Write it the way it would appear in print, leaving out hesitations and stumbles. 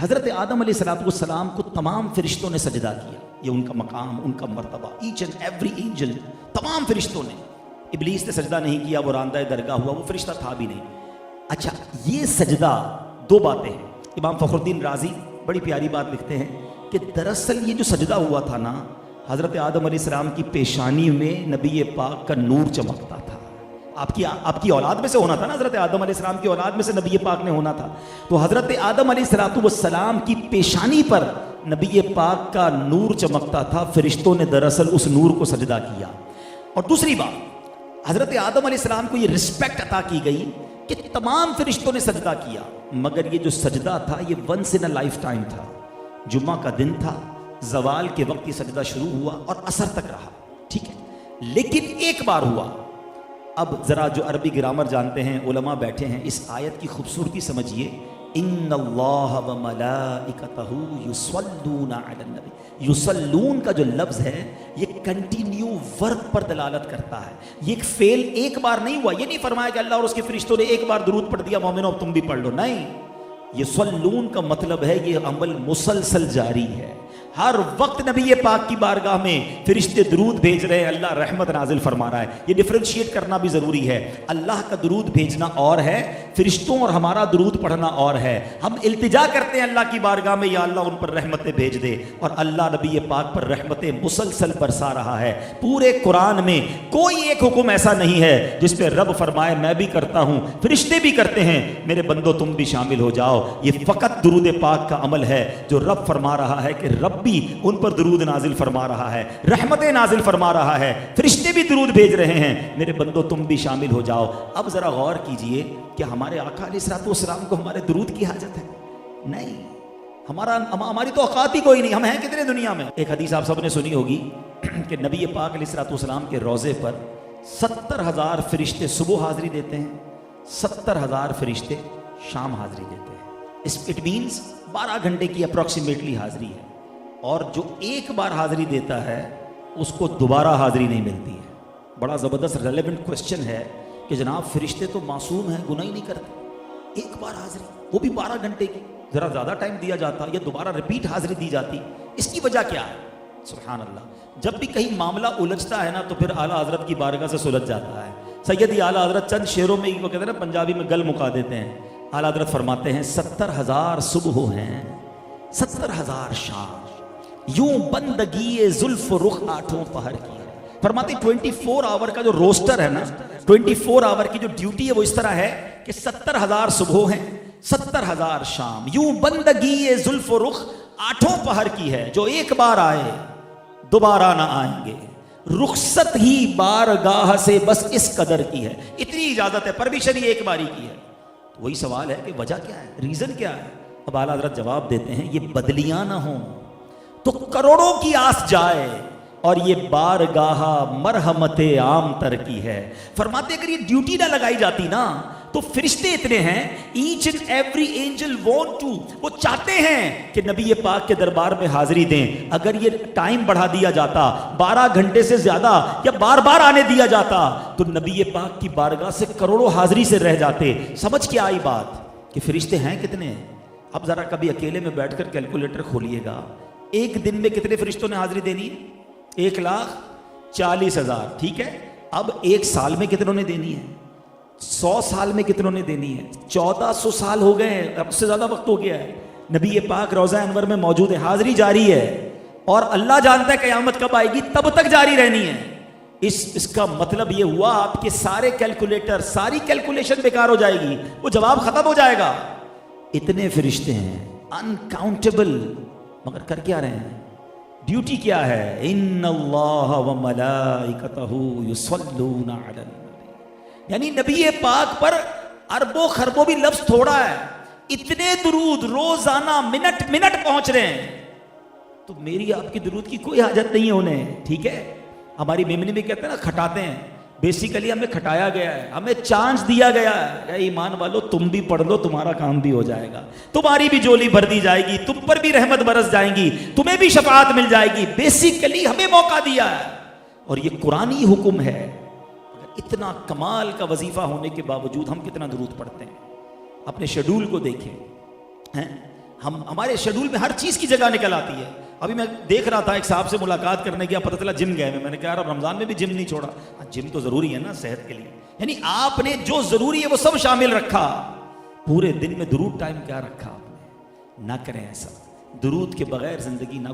हज़रत आदम अलैहिस्सलाम को तमाम फरिश्तों ने सजदा किया। ये उनका मकाम, उनका मर्तबा, ईच एंड एवरी एंजल, तमाम फरिश्तों ने। इब्लीस ने सजदा नहीं किया, वो रांदा दरगाह हुआ, वो फरिश्ता था भी नहीं। अच्छा, ये सजदा, दो बातें हैं। इमाम फखरुद्दीन राजी बड़ी प्यारी बात लिखते हैं कि दरअसल ये जो सजदा हुआ था ना, हज़रत आदम अलैहिस्सलाम की पेशानी में नबी पाक का नूर चमकता था। आपकी औलाद में से होना था ना, हज़रत आदम अलैहिस्सलाम की औलाद में से नबी पाक ने होना था। तो हज़रत आदम अलैहिस्सलाम की पेशानी पर नबी पाक का नूर चमकता था। फरिश्तों ने दरअसल उस नूर को सजदा किया। और दूसरी बात, हज़रत आदम अलैहिस्सलाम को ये रिस्पेक्ट अता की गई कि तमाम फरिश्तों ने सजदा किया, मगर ये जो सजदा था ये once in a lifetime था। जुम्मा का दिन था, जवाल के वक्त ये सजदा शुरू हुआ और असर तक रहा, ठीक है। लेकिन एक बार हुआ। अब जरा जो अरबी ग्रामर जानते हैं, उलमा बैठे हैं, इस आयत की खूबसूरती समझिए। इन्नल्लाह व मलाइकतहू युसल्लूना अलन नबी। युसल्लून का जो लफ्ज़ है ये कंटिन्यू वर्ब पर दलालत करता है। ये एक फेल एक बार नहीं हुआ। ये नहीं फरमाया कि अल्लाह और उसके फरिश्तों ने एक बार दुरूद पढ़ दिया, मोमिनो अब तुम भी पढ़ लो। नहीं, ये युसल्लून का मतलब है ये अमल मुसलसल जारी है। हर वक्त नबी पाक की बारगाह में फरिश्ते दुरूद भेज रहे हैं, अल्लाह रहमत नाजिल फरमा रहा है। ये डिफरेंशिएट करना भी ज़रूरी है। अल्लाह का दुरूद भेजना और है, फरिश्तों और हमारा दुरूद पढ़ना और है। हम इल्तिजा करते हैं अल्लाह की बारगाह में, या अल्लाह उन पर रहमतें भेज दे, और अल्लाह नबी पाक पर रहमतें मुसलसल बरसा रहा है। पूरे कुरान में कोई एक हुक्म ऐसा नहीं है जिस पर रब फरमाए मैं भी करता हूँ, फरिश्ते भी करते हैं, मेरे बंदो तुम भी शामिल हो जाओ। ये फ़कत दुरूद पाक का अमल है जो रब फरमा रहा है कि रब भी उन पर दुरूद नाजिल फरमा रहा है, रहमतें नाजिल फरमा रहा है, फरिश्ते भी दुरूद भेज रहे हैं, मेरे बंदो तुम भी शामिल हो जाओ। अब जरा गौर कीजिए कि हमारे आका अलैहिस्सलाम को हमारे दुरूद की हाजत है? नहीं, हमारी तो औकात ही कोई नहीं। हम हैं कितने दुनिया में। एक हदीस आप सबने सुनी होगी कि नबी पाक अलैहिस्सलाम के रोज़े पर 70,000 फरिश्ते सुबह हाजिरी देते हैं, 70,000 फरिश्ते शाम हाजिरी देते हैं। इट मीन्स 12 घंटे की अप्रॉक्सीमेटली हाजिरी है। और जो एक बार हाजिरी देता है उसको दोबारा हाजिरी नहीं मिलती है। बड़ा ज़बरदस्त रेलेवेंट क्वेश्चन है कि जनाब फरिश्ते तो मासूम हैं, गुनाह ही नहीं करते, एक बार हाजिरी, वो भी 12 घंटे की, ज़रा ज़्यादा टाइम दिया जाता या दोबारा रिपीट हाजिरी दी जाती, इसकी वजह क्या है? सुभान अल्लाह। जब भी कहीं मामला उलझता है ना तो फिर आला हज़रत की बारगाह से सुलझ जाता है। सैयदी आला हज़रत चंद शेरों में, वो कहते हैं ना पंजाबी में, गल मुका देते हैं। आला हज़रत फरमाते हैं 70,000 सुबह हैं, 70,000 शाम, यूं बंदगी जुल्फ रुख आठों पहर की है। फरमाते 24 आवर का जो रोस्टर है ना, 24 आवर की जो ड्यूटी है वो इस तरह है कि 70,000 सुबह हैं, 70,000 शाम, यूं बंदगी जुल्फ रुख आठों पहर की है। जो एक बार आए दोबारा ना आएंगे, रुखसत ही बारगाह से बस इस कदर की है। इतनी इजाजत है, परमिशन ही एक बारी की है। तो वही सवाल है कि वजह क्या है, रीजन क्या है? अब आला हज़रत जवाब देते हैं, ये बदलियां ना हो तो करोड़ों की आस जाए, और ये बारगाह मरहमते आम तर की है। फरमाते अगर ये ड्यूटी ना लगाई जाती ना तो फरिश्ते इतने हैं, each and every angel want to, वो चाहते हैं कि नबी पाक के दरबार में हाजिरी दें। अगर ये टाइम बढ़ा दिया जाता 12 घंटे से ज्यादा, या बार बार आने दिया जाता, तो नबी पाक की बारगाह से करोड़ों हाजिरी से रह जाते। समझ के आई बात कि फरिश्ते हैं कितने। अब जरा कभी अकेले में बैठकर कैलकुलेटर खोलिएगा, एक दिन में कितने फरिश्तों ने हाजिरी देनी है? 1,40,000, ठीक है। अब एक साल में कितनों ने देनी है? 100 साल में कितनों ने देनी है? 1400 साल हो गए हैं, अब उससे ज्यादा वक्त हो गया है। नबी पाक रोज़ा अनवर में मौजूद है, हाजिरी जारी है, और अल्लाह जानता है क़यामत कब आएगी, तब तक जारी रहनी है। इसका मतलब ये हुआ आपके सारे कैलकुलेटर, सारी कैलकुलेशन बेकार हो जाएगी, वो जवाब खत्म हो जाएगा। इतने फरिश्ते हैं, अनकाउंटेबल, मगर कर क्या रहे हैं? ड्यूटी क्या है? इन्नल्लाह व मलाइकतहू युसल्लूना अलन नबी। यानी नबी पाक पर अरबों खरबों भी लफ्ज थोड़ा है, इतने दुरूद रोजाना मिनट मिनट पहुंच रहे हैं। तो मेरी आपकी दुरूद की कोई हाजत नहीं है उन्हें, ठीक है। हमारी मेमनी में कहते हैं ना, खटाते हैं, बेसिकली हमें खटाया गया है, हमें चांस दिया गया है, ईमान वालों तुम भी पढ़ लो, तुम्हारा काम भी हो जाएगा, तुम्हारी भी झोली भर दी जाएगी, तुम पर भी रहमत बरस जाएंगी, तुम्हें भी शफाअत मिल जाएगी। बेसिकली हमें मौका दिया है, और ये कुरानी हुक्म है। इतना कमाल का वजीफा होने के बावजूद हम कितना दुरूद पढ़ते हैं? अपने शेड्यूल को देखें हैं। हम हमारे शेड्यूल में हर चीज़ की जगह निकल आती है। अभी मैं देख रहा था एक साहब से मुलाकात करने गया, पता चला जिम गए। मैंने कहा यार अब रमज़ान में भी जिम नहीं छोड़ा। जिम तो ज़रूरी है ना सेहत के लिए। यानी आपने जो ज़रूरी है वो सब शामिल रखा। पूरे दिन में दुरूद टाइम क्या रखा आपने? ना करें ऐसा। दुरूद के बगैर ज़िंदगी ना